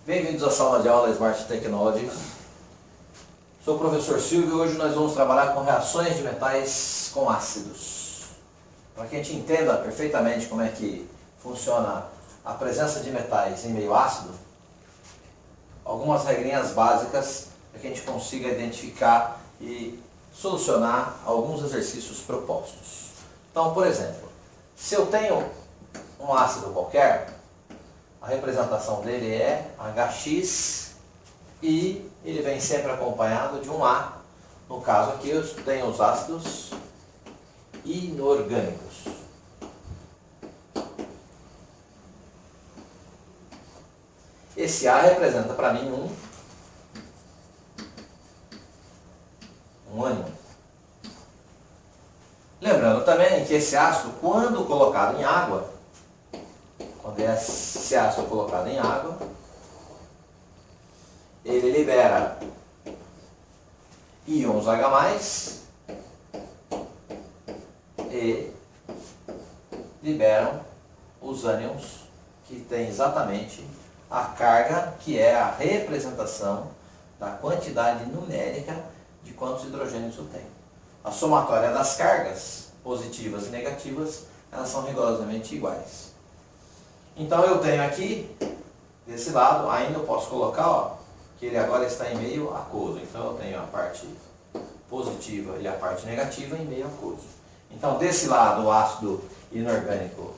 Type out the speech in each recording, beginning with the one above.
Bem-vindos à sala de aula Smart Technology. Sou o professor Silvio e hoje nós vamos trabalhar com reações de metais com ácidos. Para que a gente entenda perfeitamente como é que funciona a presença de metais em meio ácido, algumas regrinhas básicas para que a gente consiga identificar e solucionar alguns exercícios propostos. Então, por exemplo, se eu tenho um ácido qualquer, a representação dele é HX e ele vem sempre acompanhado de um A. No caso aqui eu tenho os ácidos inorgânicos. Esse A representa para mim um ânion. Lembrando também que esse ácido, quando colocado em água, quando esse ácido é colocado em água, ele libera íons H+, e liberam os ânions que têm exatamente a carga, que é a representação da quantidade numérica de quantos hidrogênios eu tenho. A somatória das cargas, positivas e negativas, elas são rigorosamente iguais. Então eu tenho aqui, desse lado, ainda eu posso colocar, ó, que ele agora está em meio aquoso. Então eu tenho a parte positiva e a parte negativa em meio aquoso. Então desse lado o ácido inorgânico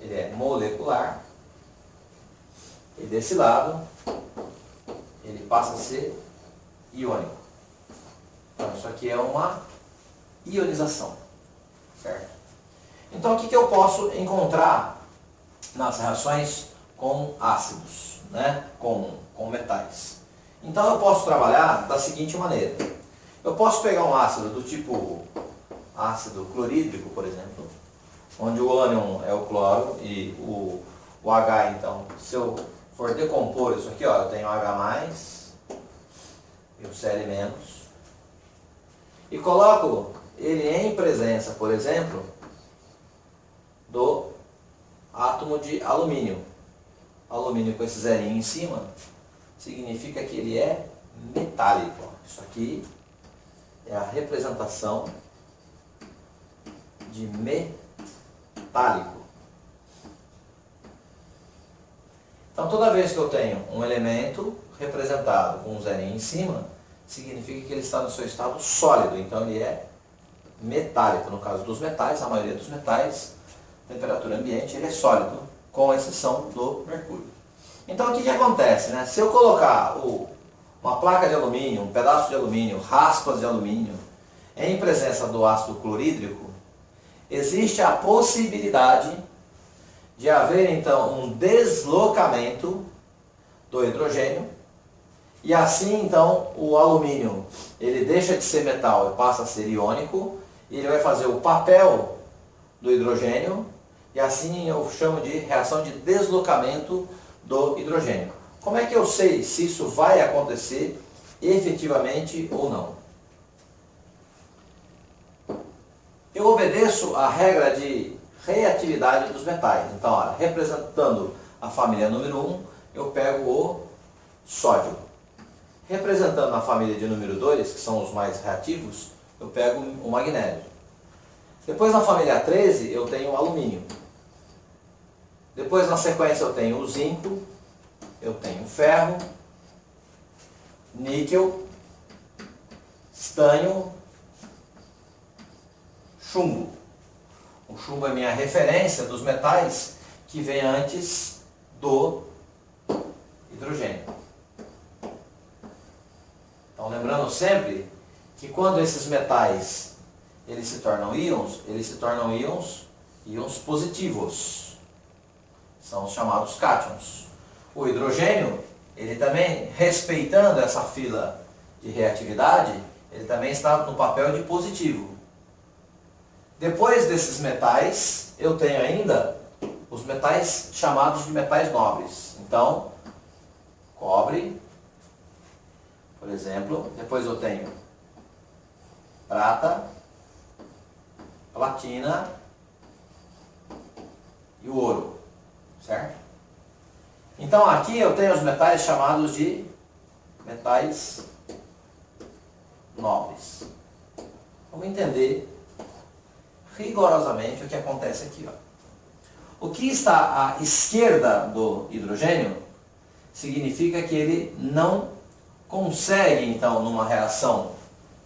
ele é molecular. E desse lado ele passa a ser iônico. Então isso aqui é uma ionização, certo? Então o que eu posso encontrar nas reações com ácidos, né? com metais? Então eu posso trabalhar da seguinte maneira. Eu posso pegar um ácido do tipo ácido clorídrico, por exemplo, onde o ânion é o cloro e o H, então, se eu for decompor isso aqui, ó, eu tenho H+, e o Cl-, e coloco ele em presença, por exemplo, do átomo de alumínio. Alumínio com esse zerinho em cima significa que ele é metálico. Isso aqui é a representação de metálico. Então toda vez que eu tenho um elemento representado com um zerinho em cima, significa que ele está no seu estado sólido. Então ele é metálico. No caso dos metais, a maioria dos metais, temperatura ambiente, ele é sólido, com exceção do mercúrio. Então o que acontece, né? Se eu colocar uma placa de alumínio, um pedaço de alumínio, raspas de alumínio, em presença do ácido clorídrico, existe a possibilidade de haver então um deslocamento do hidrogênio, e assim então o alumínio ele deixa de ser metal e passa a ser iônico, e ele vai fazer o papel do hidrogênio, e assim eu chamo de reação de deslocamento do hidrogênio. Como é que eu sei se isso vai acontecer efetivamente ou não? Eu obedeço à regra de reatividade dos metais. Então, olha, representando a família número 1, eu pego o sódio. Representando a família de número 2, que são os mais reativos, eu pego o magnésio. Depois na família 13 eu tenho o alumínio. Depois na sequência eu tenho o zinco, eu tenho o ferro, níquel, estânio, chumbo. O chumbo é minha referência dos metais que vem antes do hidrogênio. Então lembrando sempre que quando esses metais eles se tornam íons positivos. São os chamados cátions. O hidrogênio, ele também, respeitando essa fila de reatividade, ele também está no papel de positivo. Depois desses metais, eu tenho ainda os metais chamados de metais nobres. Então, cobre, por exemplo. Depois eu tenho prata, platina e o ouro, certo? Então aqui eu tenho os metais chamados de metais nobres. Vamos entender rigorosamente o que acontece aqui. Ó. O que está à esquerda do hidrogênio significa que ele não consegue, então, numa reação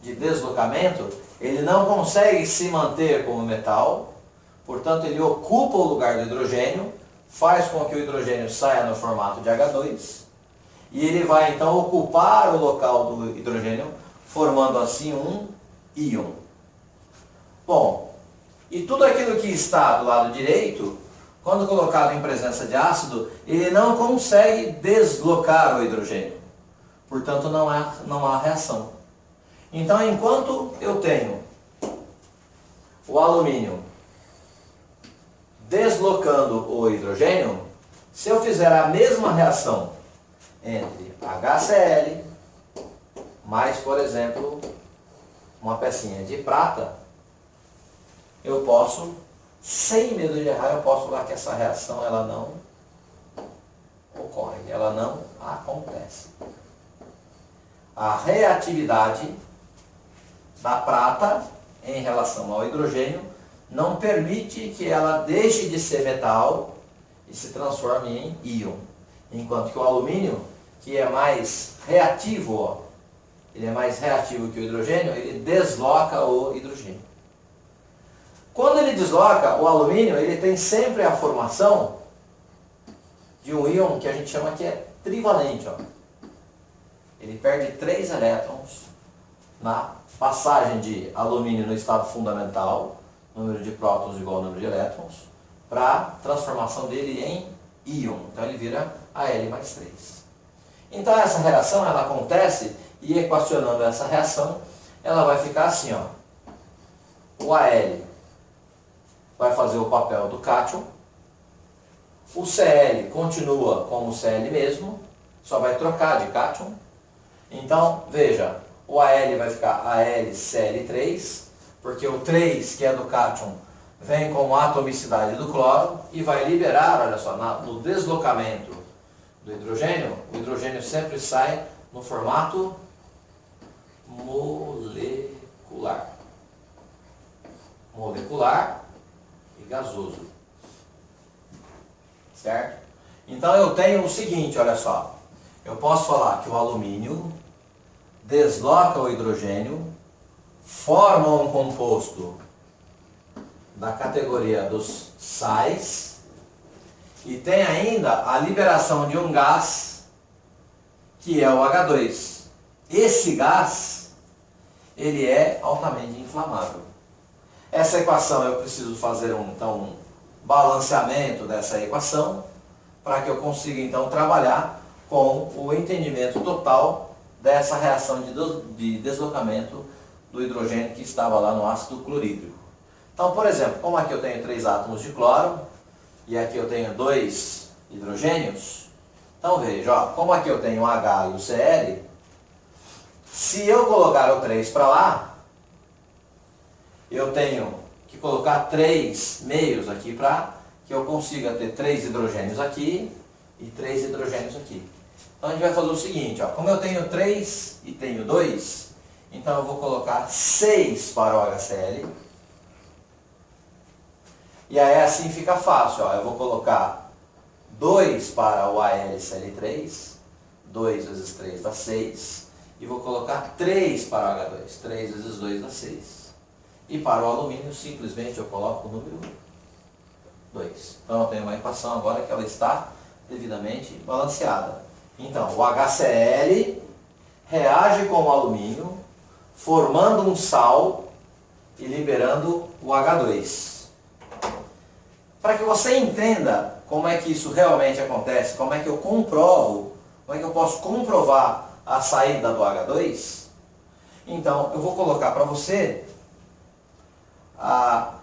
de deslocamento, ele não consegue se manter como metal, portanto ele ocupa o lugar do hidrogênio, faz com que o hidrogênio saia no formato de H2, e ele vai então ocupar o local do hidrogênio, formando assim um íon. Bom, e tudo aquilo que está do lado direito, quando colocado em presença de ácido, ele não consegue deslocar o hidrogênio. Portanto, não há reação. Então, enquanto eu tenho o alumínio deslocando o hidrogênio, se eu fizer a mesma reação entre HCl mais, por exemplo, uma pecinha de prata, eu posso, sem medo de errar, eu posso falar que essa reação ela não ocorre, ela não acontece. A reatividade da prata em relação ao hidrogênio não permite que ela deixe de ser metal e se transforme em íon. Enquanto que o alumínio, que é mais reativo, ó, ele é mais reativo que o hidrogênio, ele desloca o hidrogênio. Quando ele desloca o alumínio, ele tem sempre a formação de um íon que a gente chama que é trivalente. Ó. Ele perde 3 elétrons na passagem de alumínio no estado fundamental, número de prótons igual ao número de elétrons, para a transformação dele em íon. Então ele vira Al mais 3. Então essa reação ela acontece e equacionando essa reação, ela vai ficar assim. Ó. O Al vai fazer o papel do cátion, o Cl continua como o Cl mesmo, só vai trocar de cátion. Então, veja, o Al vai ficar AlCl3, porque o 3, que é do cátion, vem com a atomicidade do cloro e vai liberar, olha só, no deslocamento do hidrogênio, o hidrogênio sempre sai no formato molecular. Molecular e gasoso. Certo? Então eu tenho o seguinte, olha só. Eu posso falar que o alumínio desloca o hidrogênio, forma um composto da categoria dos sais e tem ainda a liberação de um gás que é o H2. Esse gás, ele é altamente inflamável. Essa equação eu preciso fazer um balanceamento dessa equação para que eu consiga então trabalhar com o entendimento total dessa reação de deslocamento do hidrogênio que estava lá no ácido clorídrico. Então, por exemplo, como aqui eu tenho 3 átomos de cloro e aqui eu tenho 2 hidrogênios, então veja, ó, como aqui eu tenho o H e o Cl, se eu colocar o 3 para lá, eu tenho que colocar 3 meios aqui para que eu consiga ter 3 hidrogênios aqui e 3 hidrogênios aqui. Então a gente vai fazer o seguinte, ó, como eu tenho 3 e tenho 2, então eu vou colocar 6 para o HCl. E aí assim fica fácil, ó, eu vou colocar 2 para o AlCl3, 2 vezes 3 dá 6, e vou colocar 3 para o H2, 3 vezes 2 dá 6. E para o alumínio, simplesmente eu coloco o número 2. Então eu tenho uma equação agora que ela está devidamente balanceada. Então, o HCl reage com o alumínio, formando um sal e liberando o H2. Para que você entenda como é que isso realmente acontece, como é que eu comprovo, como é que eu posso comprovar a saída do H2, então eu vou colocar para você a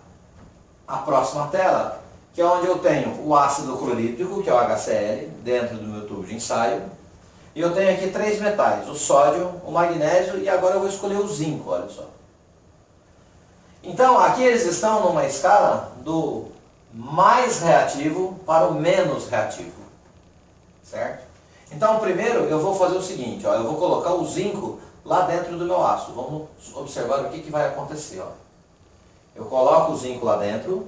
próxima tela, que é onde eu tenho o ácido clorídrico, que é o HCl, dentro do meu tubo de ensaio. E eu tenho aqui 3 metais, o sódio, o magnésio e agora eu vou escolher o zinco, olha só. Então, aqui eles estão numa escala do mais reativo para o menos reativo. certo? Então, primeiro eu vou fazer o seguinte, ó, eu vou colocar o zinco lá dentro do meu ácido. Vamos observar o que vai acontecer. Ó. Eu coloco o zinco lá dentro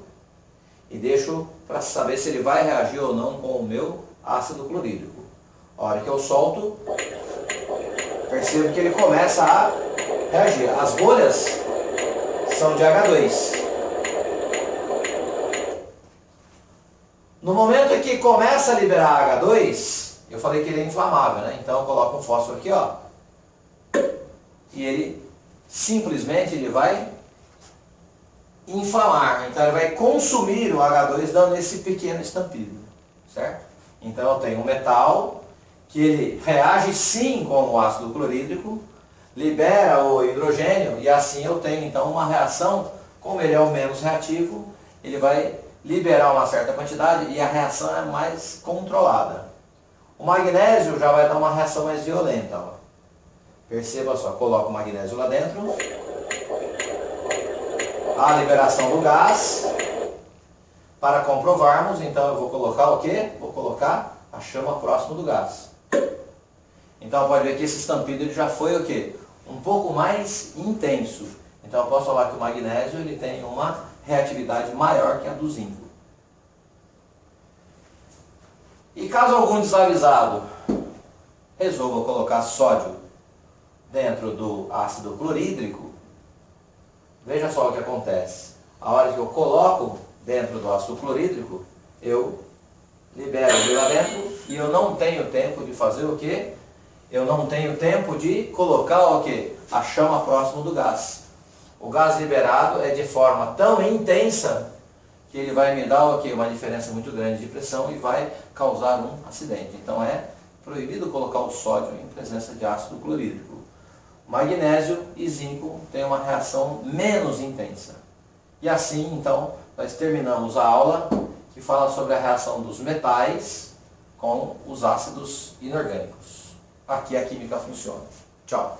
e deixo para saber se ele vai reagir ou não com o meu ácido clorídrico. A hora que eu solto, percebo que ele começa a reagir. As bolhas são de H2. No momento em que começa a liberar H2, eu falei que ele é inflamável, né? Então eu coloco um fósforo aqui, ó, e ele simplesmente ele vai inflamar. Então ele vai consumir o H2 dando esse pequeno estampido, certo? Então eu tenho um metal que ele reage sim com o ácido clorídrico, libera o hidrogênio e assim eu tenho então uma reação, como ele é o menos reativo, ele vai liberar uma certa quantidade e a reação é mais controlada. O magnésio já vai dar uma reação mais violenta. Ó. Perceba só, coloco o magnésio lá dentro. A liberação do gás. Para comprovarmos, então eu vou colocar o quê? Vou colocar a chama próximo do gás. Então pode ver que esse estampido ele já foi o quê? Um pouco mais intenso. Então eu posso falar que o magnésio ele tem uma reatividade maior que a do zinco. E caso algum desavisado resolva colocar sódio dentro do ácido clorídrico, veja só o que acontece. A hora que eu coloco dentro do ácido clorídrico, eu libero ele lá dentro e eu não tenho tempo de fazer o quê? Eu não tenho tempo de colocar o quê? A chama próximo do gás. O gás liberado é de forma tão intensa que ele vai me dar o quê? Uma diferença muito grande de pressão e vai causar um acidente. Então é proibido colocar o sódio em presença de ácido clorídrico. Magnésio e zinco têm uma reação menos intensa. E assim, então, nós terminamos a aula que fala sobre a reação dos metais com os ácidos inorgânicos. Aqui a química funciona. Tchau!